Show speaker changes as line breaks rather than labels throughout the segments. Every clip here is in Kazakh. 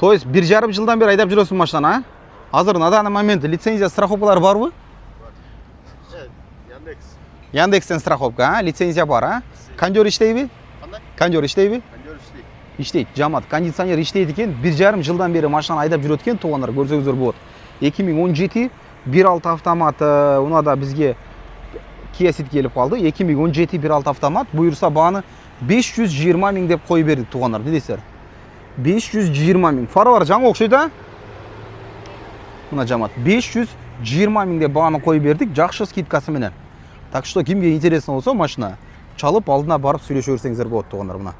То есть 1,5 жылдан бері айдап жүресің машинаны, а? Азыр на данный момент лицензия страховкалар бар бу? Яндекстен страховка, а? Лицензия бар, а? Кондер иштейби? Кондер иштейби? Иштейт, жамат. Кондиционер иштейт экен. 1,5 жылдан бері машинаны айдап жүрөт экен, туугандар, көрсөңүздөр болот. 2017 1.6 автомат, унада бизге Kia Ceed келип калды. 2017 1.6 автомат. Буюрса бааны 520 миң деп коюп бердик, туугандар. Не дейсиздер? 520 миң. Фары бар, жаңы окшойт, а? Мына жамат. 520 миң деп бааны коюп бердик, жакшы скидкасы менен. Так что кимге интересно болсо машина чалып алдына барып сүйлөшө берсеңиздер болот, туугандар. Мына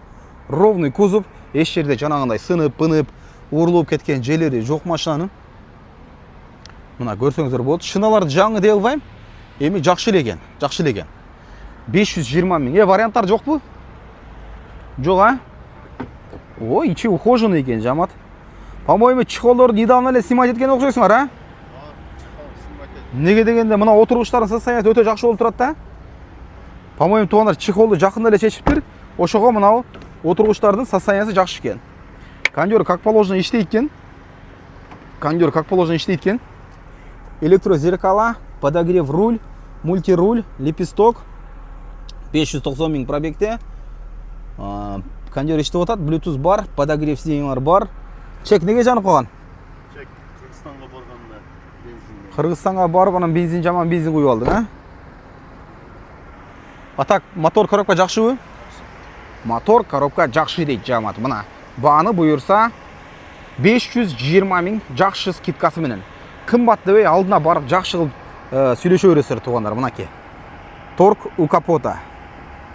ровный кузов, эч жерде жанагындай сынып, пынып, урулуп кеткен жерлери жок машинанын. Мына көрсөңүздөр болот. Шыналарды жаңы дей албайм. Эми жакшы эле экен. 520 миң. Варианттар жокпу? Жок, а? Ой, ичи ухоженный экен, жамат. По-моему, чехолдорду недавно эле снимать эткен окшойсуңар, а? Неге дегенде мына отургучтардын состояниясы өтө жакшы болуп турат да. По-моему, туугандар чехолду жакында эле чечиптир. Ошого мына отургучтардын состояниясы жакшы экен. Кондер как положено иштейт экен. Электрозеркала, подогрев руль, мультируль, лепесток. 590 миң пробегте. Кондер иштеп атат, Bluetooth бар, подогрев сиденьялар бар. Чек неге жанып калган?
Чек Кыргызстанга барганда бензин.
Кыргызстанга барып анан бензин жаман бензин куюп алдың, а? А так мотор коробка жакшыбы? Мотор коробка жакшы дейт, жамат. Мына бааны буюрса 520 миң жакшы скидкасы менен. Кымбат дебей алдына барып жакшы кылып сүйлөшө бересиздер, туугандар. Мынакей. Торг у капота.